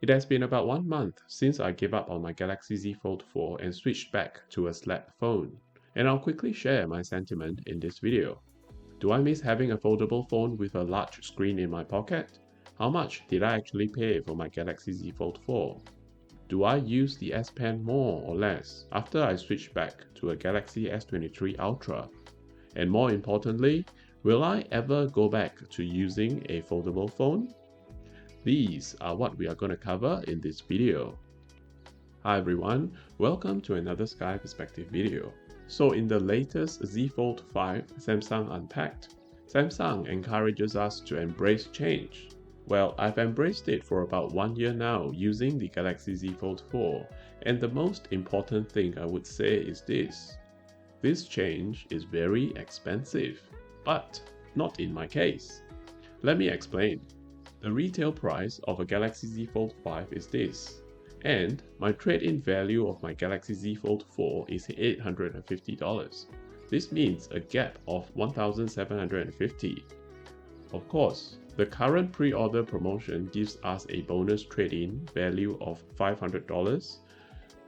It has been about 1 month since I gave up on my Galaxy Z Fold 4 and switched back to a slab phone, and I'll quickly share my sentiment in this video. Do I miss having a foldable phone with a large screen in my pocket? How much did I actually pay for my Galaxy Z Fold 4? Do I use the S Pen more or less after I switch back to a Galaxy S23 Ultra? And more importantly, will I ever go back to using a foldable phone? These are what we are going to cover in this video. Hi everyone, welcome to another Sky Perspective video. So in the latest Z Fold 5 Samsung Unpacked, Samsung encourages us to embrace change. Well, I've embraced it for about 1 year now using the Galaxy Z Fold 4, and the most important thing I would say is this. This change is very expensive, but not in my case. Let me explain. The retail price of a Galaxy Z Fold 5 is this, and my trade-in value of my Galaxy Z Fold 4 is $850. This means a gap of $1,750. Of course, the current pre-order promotion gives us a bonus trade-in value of $500,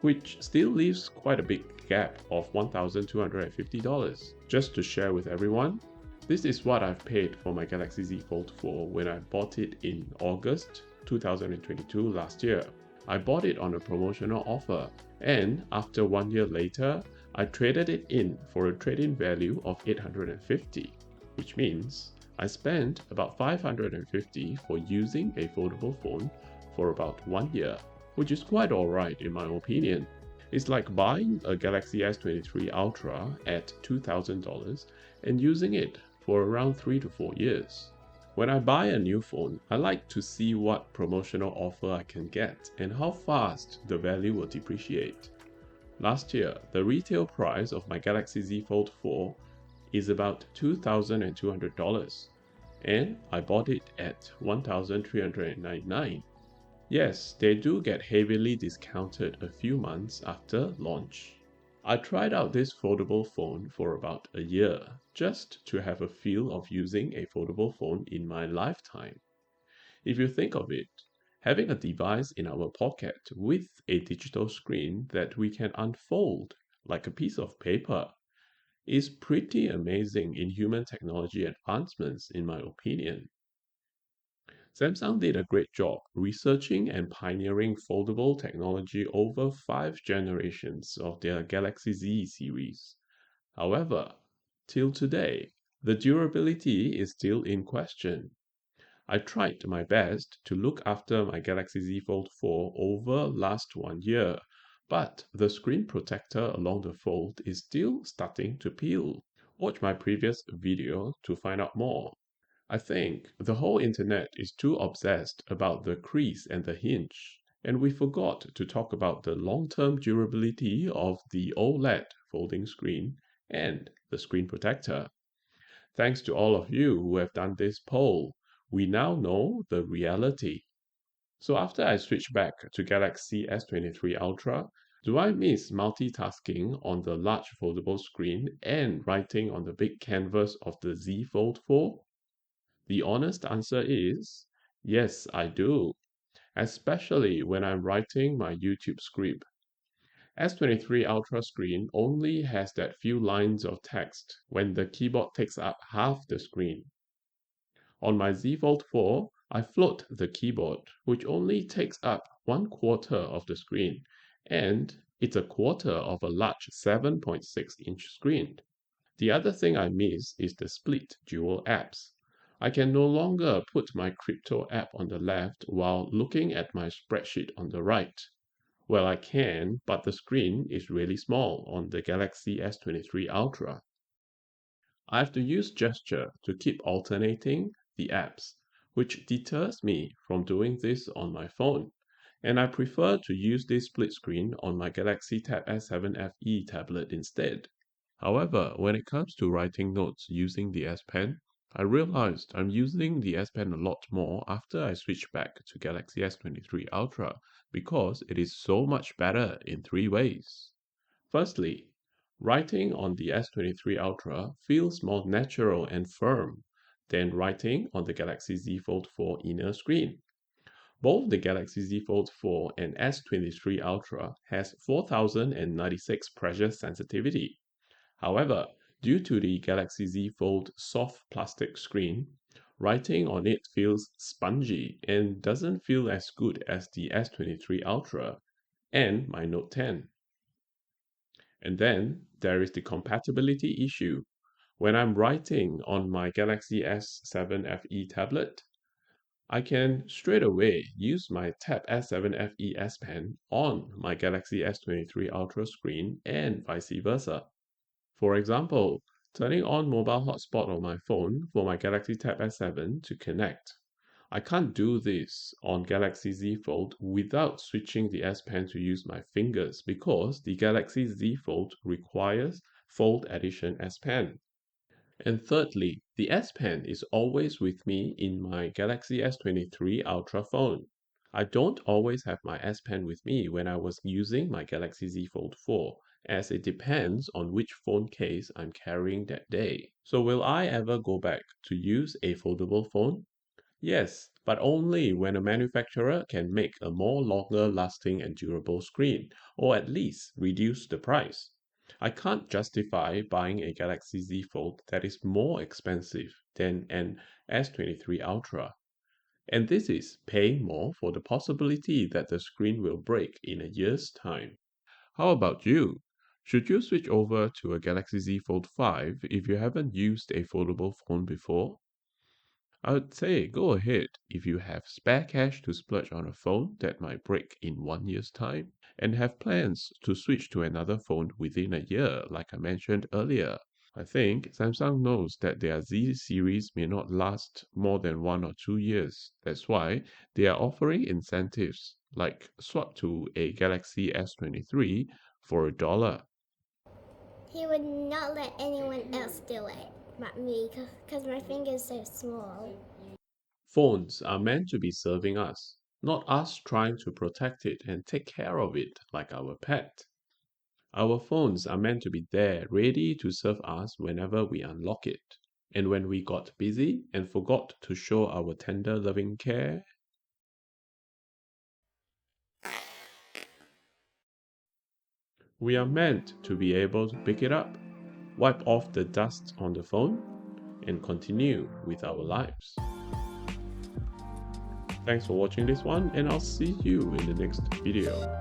which still leaves quite a big gap of $1,250. Just to share with everyone, this is what I've paid for my Galaxy Z Fold 4 when I bought it in August 2022 last year. I bought it on a promotional offer, and after 1 year later, I traded it in for a trade-in value of $850, which means I spent about $550 for using a foldable phone for about 1 year, which is quite alright in my opinion. It's like buying a Galaxy S23 Ultra at $2,000 and using it for around 3 to 4 years. When I buy a new phone, I like to see what promotional offer I can get and how fast the value will depreciate. Last year, the retail price of my Galaxy Z Fold 4 is about $2,200, and I bought it at $1,399. Yes, they do get heavily discounted a few months after launch. I tried out this foldable phone for about a year, just to have a feel of using a foldable phone in my lifetime. If you think of it, having a device in our pocket with a digital screen that we can unfold like a piece of paper is pretty amazing in human technology advancements in my opinion. Samsung did a great job researching and pioneering foldable technology over 5 generations of their Galaxy Z series. However, till today, the durability is still in question. I tried my best to look after my Galaxy Z Fold 4 over last 1 year, but the screen protector along the fold is still starting to peel. Watch my previous video to find out more. I think the whole internet is too obsessed about the crease and the hinge, and we forgot to talk about the long-term durability of the OLED folding screen and the screen protector. Thanks to all of you who have done this poll, we now know the reality. So after I switch back to Galaxy S23 Ultra, do I miss multitasking on the large foldable screen and writing on the big canvas of the Z Fold 4? The honest answer is, yes, I do, especially when I'm writing my YouTube script. S23 Ultra screen only has that few lines of text when the keyboard takes up half the screen. On my Z Fold 4, I float the keyboard, which only takes up 1/4 of the screen, and it's a quarter of a large 7.6-inch screen. The other thing I miss is the split dual apps. I can no longer put my crypto app on the left while looking at my spreadsheet on the right. Well, I can, but the screen is really small on the Galaxy S23 Ultra. I have to use gesture to keep alternating the apps, which deters me from doing this on my phone, and I prefer to use this split screen on my Galaxy Tab S7 FE tablet instead. However, when it comes to writing notes using the S Pen, I realized I'm using the S Pen a lot more after I switched back to Galaxy S23 Ultra because it is so much better in 3 ways. Firstly, writing on the S23 Ultra feels more natural and firm than writing on the Galaxy Z Fold 4 inner screen. Both the Galaxy Z Fold 4 and S23 Ultra has 4096 pressure sensitivity. However, due to the Galaxy Z Fold soft plastic screen, writing on it feels spongy and doesn't feel as good as the S23 Ultra and my Note 10. And then there is the compatibility issue. When I'm writing on my Galaxy S7 FE tablet, I can straight away use my Tab S7 FE S Pen on my Galaxy S23 Ultra screen and vice versa. For example, turning on mobile hotspot on my phone for my Galaxy Tab S7 to connect. I can't do this on Galaxy Z Fold without switching the S Pen to use my fingers because the Galaxy Z Fold requires Fold Edition S Pen. And thirdly, the S Pen is always with me in my Galaxy S23 Ultra phone. I don't always have my S Pen with me when I was using my Galaxy Z Fold 4, as it depends on which phone case I'm carrying that day. So will I ever go back to use a foldable phone? Yes, but only when a manufacturer can make a more longer lasting and durable screen, or at least reduce the price. I can't justify buying a Galaxy Z Fold that is more expensive than an S23 Ultra. And this is paying more for the possibility that the screen will break in a year's time. How about you? Should you switch over to a Galaxy Z Fold 5 if you haven't used a foldable phone before? I would say go ahead if you have spare cash to splurge on a phone that might break in 1 year's time and have plans to switch to another phone within a year, like I mentioned earlier. I think Samsung knows that their Z series may not last more than 1 or 2 years. That's why they are offering incentives like swap to a Galaxy S23 for $1. He would not let anyone else do it but me because my fingers are small. Phones are meant to be serving us, not us trying to protect it and take care of it like our pet. Our phones are meant to be there, ready to serve us whenever we unlock it. And when we got busy and forgot to show our tender loving care, we are meant to be able to pick it up, wipe off the dust on the phone, and continue with our lives. Thanks for watching this one, and I'll see you in the next video.